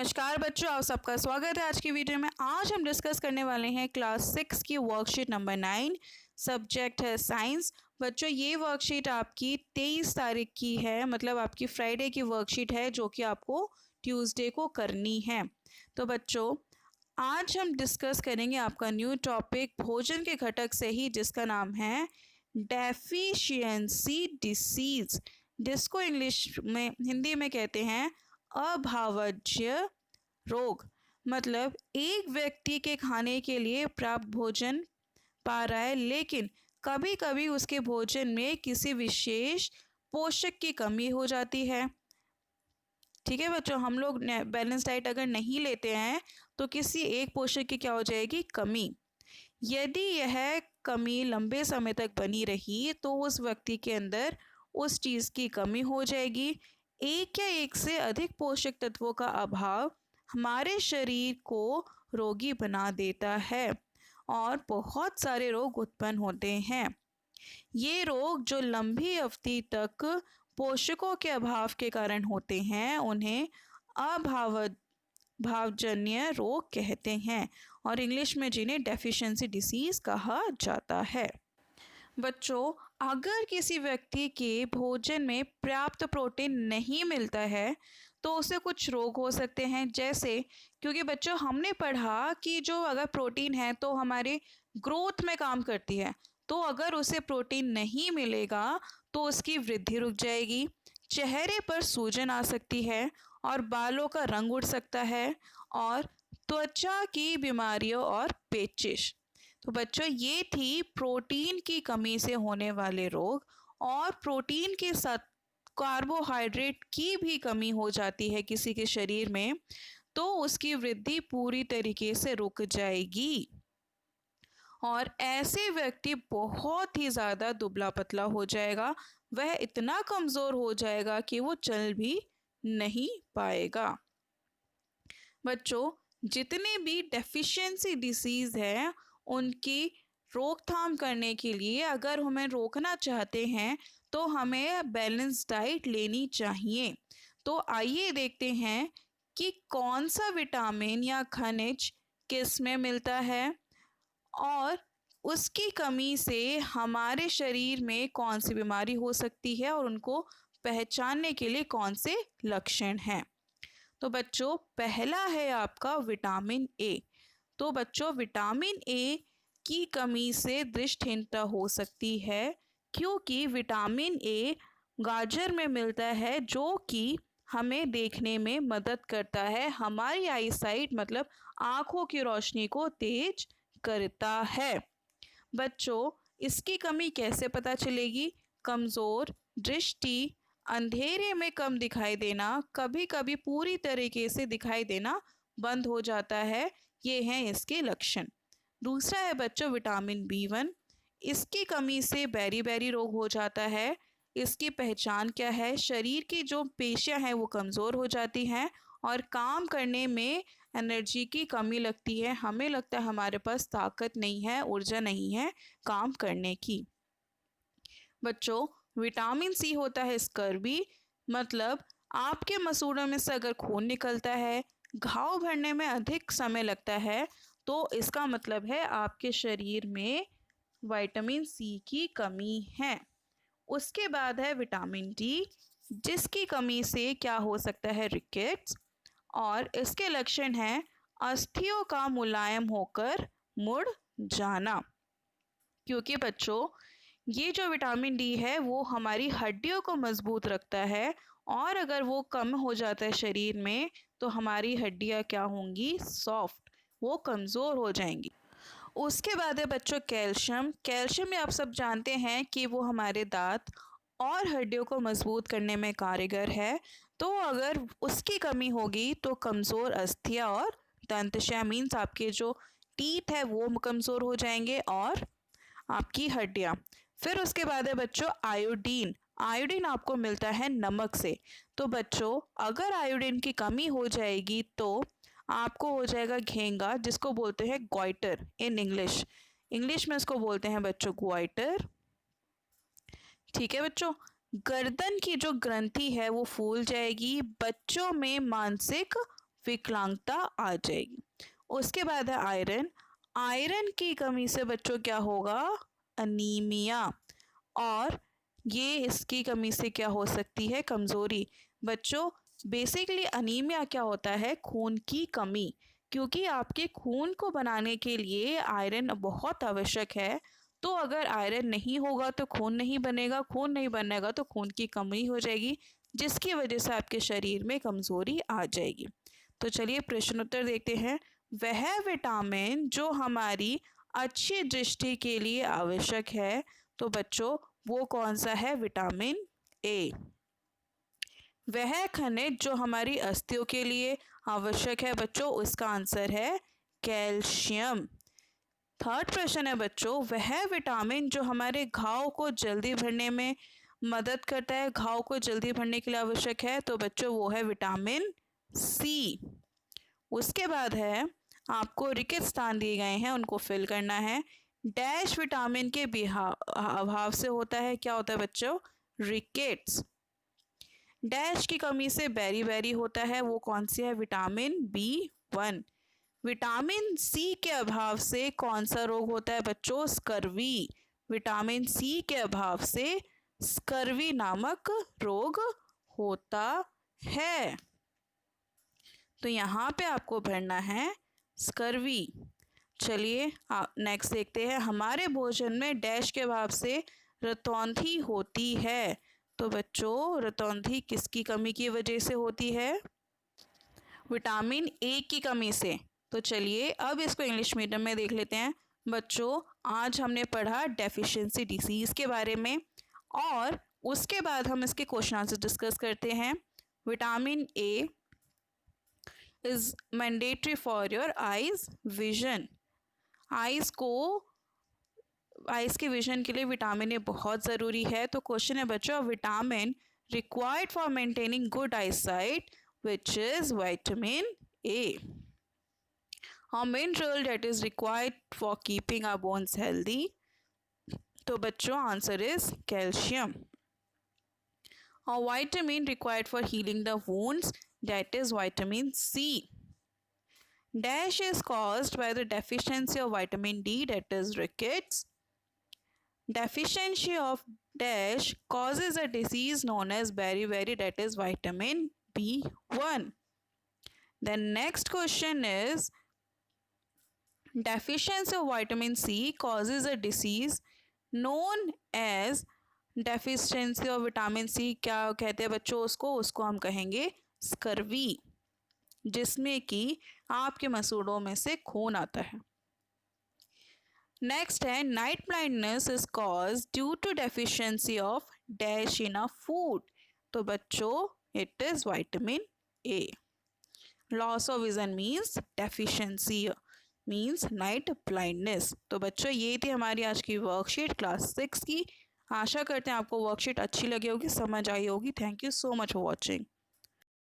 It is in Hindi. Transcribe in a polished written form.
नमस्कार बच्चों, आप सबका स्वागत है आज की वीडियो में। आज हम डिस्कस करने वाले हैं क्लास 6 की वर्कशीट नंबर 9। सब्जेक्ट है साइंस। बच्चों ये वर्कशीट आपकी 23 तारीख की है, मतलब आपकी फ्राइडे की वर्कशीट है जो कि आपको ट्यूसडे को करनी है। तो बच्चों आज हम डिस्कस करेंगे आपका न्यू टॉपिक भोजन के घटक से ही, जिसका नाम है डेफिशिएंसी डिसीज, जिसको इंग्लिश में हिंदी में कहते हैं अभाज्य रोग। मतलब एक व्यक्ति के खाने के लिए प्राप्त भोजन पा रहा है, लेकिन कभी कभी उसके भोजन में किसी विशेष पोषक की कमी हो जाती है। ठीक है बच्चों, हम लोग बैलेंस डाइट अगर नहीं लेते हैं तो किसी एक पोषक की क्या हो जाएगी, कमी। यदि यह कमी लंबे समय तक बनी रही तो उस व्यक्ति के अंदर उस चीज़ की कमी हो जाएगी। एक या एक से अधिक पोषक तत्वों का अभाव हमारे शरीर को रोगी बना देता है और बहुत सारे रोग उत्पन्न होते हैं। ये रोग जो लंबी अवधि तक पोषकों के अभाव के कारण होते हैं उन्हें अभावजन्य रोग कहते हैं और इंग्लिश में जिन्हें डेफिशिएंसी डिसीज कहा जाता है। बच्चों अगर किसी व्यक्ति के भोजन में पर्याप्त प्रोटीन नहीं मिलता है तो उसे कुछ रोग हो सकते हैं, जैसे क्योंकि बच्चों हमने पढ़ा कि जो अगर प्रोटीन है तो हमारे ग्रोथ में काम करती है, तो अगर उसे प्रोटीन नहीं मिलेगा तो उसकी वृद्धि रुक जाएगी, चेहरे पर सूजन आ सकती है और बालों का रंग उड़ सकता है और त्वचा की बीमारियों और पेचिश। तो बच्चों ये थी प्रोटीन की कमी से होने वाले रोग। और प्रोटीन के साथ कार्बोहाइड्रेट की भी कमी हो जाती है किसी के शरीर में तो उसकी वृद्धि पूरी तरीके से रुक जाएगी और ऐसे व्यक्ति बहुत ही ज़्यादा दुबला पतला हो जाएगा। वह इतना कमज़ोर हो जाएगा कि वो चल भी नहीं पाएगा। बच्चों जितने भी डेफिशिएंसी डिसीज़ है उनकी रोकथाम करने के लिए अगर हमें रोकना चाहते हैं तो हमें बैलेंस डाइट लेनी चाहिए। तो आइए देखते हैं कि कौन सा विटामिन या खनिज किस में मिलता है और उसकी कमी से हमारे शरीर में कौन सी बीमारी हो सकती है और उनको पहचानने के लिए कौन से लक्षण हैं। तो बच्चों पहला है आपका विटामिन ए। तो बच्चों विटामिन ए की कमी से दृष्टिहीनता हो सकती है, क्योंकि विटामिन ए गाजर में मिलता है जो कि हमें देखने में मदद करता है, हमारी आई साइट मतलब आँखों की रोशनी को तेज करता है। बच्चों इसकी कमी कैसे पता चलेगी, कमज़ोर दृष्टि, अंधेरे में कम दिखाई देना, कभी कभी पूरी तरीके से दिखाई देना बंद हो जाता है, ये हैं इसके लक्षण। दूसरा है बच्चों विटामिन B1। इसकी कमी से बेरी रोग हो जाता है। इसकी पहचान क्या है, शरीर की जो पेशियां हैं वो कमज़ोर हो जाती हैं और काम करने में एनर्जी की कमी लगती है, हमें लगता है हमारे पास ताकत नहीं है, ऊर्जा नहीं है काम करने की। बच्चों विटामिन सी होता है स्कर्वी, मतलब आपके मसूड़ों में से अगर खून निकलता है, घाव भरने में अधिक समय लगता है, तो इसका मतलब है आपके शरीर में विटामिन सी की कमी है। उसके बाद है विटामिन डी, जिसकी कमी से क्या हो सकता है, रिकेट्स, और इसके लक्षण हैं अस्थियों का मुलायम होकर मुड़ जाना। क्योंकि बच्चों ये जो विटामिन डी है वो हमारी हड्डियों को मजबूत रखता है और अगर वो कम हो जाता है शरीर में तो हमारी हड्डियां क्या होंगी, सॉफ्ट, वो कमज़ोर हो जाएंगी। उसके बाद है बच्चों कैल्शियम। कैल्शियम में आप सब जानते हैं कि वो हमारे दांत और हड्डियों को मजबूत करने में कारगर है, तो अगर उसकी कमी होगी तो कमज़ोर अस्थियां और दंतशय मीन्स आपके जो टीथ है वो कमज़ोर हो जाएंगे और आपकी हड्डियां। फिर उसके बाद है बच्चों आयोडीन। आयोडीन आपको मिलता है नमक से। तो बच्चों अगर आयोडीन की कमी हो जाएगी तो आपको हो जाएगा घेंगा, जिसको बोलते हैं गॉइटर इन इंग्लिश में इसको बोलते हैं बच्चों ग्वाइटर। ठीक है बच्चों, गर्दन की जो ग्रंथि है वो फूल जाएगी। बच्चों में मानसिक विकलांगता आ जाएगी। उसके बाद है आयरन। आयरन की कमी से बच्चों क्या होगा? अनीमिया। और ये इसकी कमी से क्या हो सकती है? कमज़ोरी। बच्चों बेसिकली अनीमिया क्या होता है? खून की कमी। क्योंकि आपके खून को बनाने के लिए आयरन बहुत आवश्यक है। तो अगर आयरन नहीं होगा तो खून नहीं बनेगा, खून नहीं बनेगा तो खून की कमी हो जाएगी, जिसकी वजह से आपके शरीर में कमज़ोरी आ जाएगी। तो चलिए प्रश्न उत्तर देखते हैं। वह विटामिन जो हमारी अच्छी दृष्टि के लिए आवश्यक है, तो बच्चों वो कौन सा है? Vitamin A. वह खनिज जो हमारी अस्थियों के लिए आवश्यक है बच्चों, उसका आंसर है कैल्शियम। थर्ड प्रश्न है बच्चों, वह विटामिन जो हमारे घाव को जल्दी भरने में मदद करता है, घाव को जल्दी भरने के लिए आवश्यक है, तो बच्चों वो है विटामिन सी। उसके बाद है आपको रिक्त स्थान दिए गए हैं, उनको फिल करना है। डैश विटामिन के अभाव से होता है, क्या होता है बच्चों? रिकेट्स। डैश की कमी से बेरी बेरी होता है, वो कौन सी है? Vitamin B1। विटामिन सी के अभाव से कौन सा रोग होता है बच्चों? स्कर्वी। विटामिन सी के अभाव से स्कर्वी नामक रोग होता है। तो यहाँ पे आपको भरना है स्कर्वी। चलिए नेक्स्ट देखते हैं। हमारे भोजन में डैश के अभाव से रतौंधी होती है, तो बच्चों रतौंधी किसकी कमी की वजह से होती है? विटामिन ए की कमी से। तो चलिए अब इसको इंग्लिश मीडियम में देख लेते हैं। बच्चों आज हमने पढ़ा डेफिशिएंसी डिसीज़ के बारे में, और उसके बाद हम इसके क्वेश्चन आंसर डिस्कस करते हैं। Vitamin A is mandatory for your eyes vision. Eyes के विजन के लिए विटामिन ए बहुत ज़रूरी है। तो क्वेश्चन है बच्चों, vitamin required for maintaining good I site which is vitamin A. A mineral that is required for keeping our bones healthy, तो बच्चों answer is calcium. A vitamin required for healing the wounds, that is vitamin C. Dash is caused by the deficiency of vitamin D, that is rickets. Deficiency of dash causes a disease known as beriberi, that is vitamin B1. The next question is, deficiency of vitamin C causes a disease known as deficiency of vitamin C। क्या कहते हैं बच्चों उसको हम कहेंगे स्कर्वी, जिसमें कि आपके मसूड़ों में से खून आता है। नेक्स्ट है night blindness is cause due to deficiency of dash in a food, तो बच्चों it is vitamin A. Loss of vision means deficiency means night blindness. तो बच्चों ये थी हमारी आज की वर्कशीट क्लास 6 की। आशा करते हैं आपको वर्कशीट अच्छी लगी होगी, समझ आई होगी। Thank you so much for watching.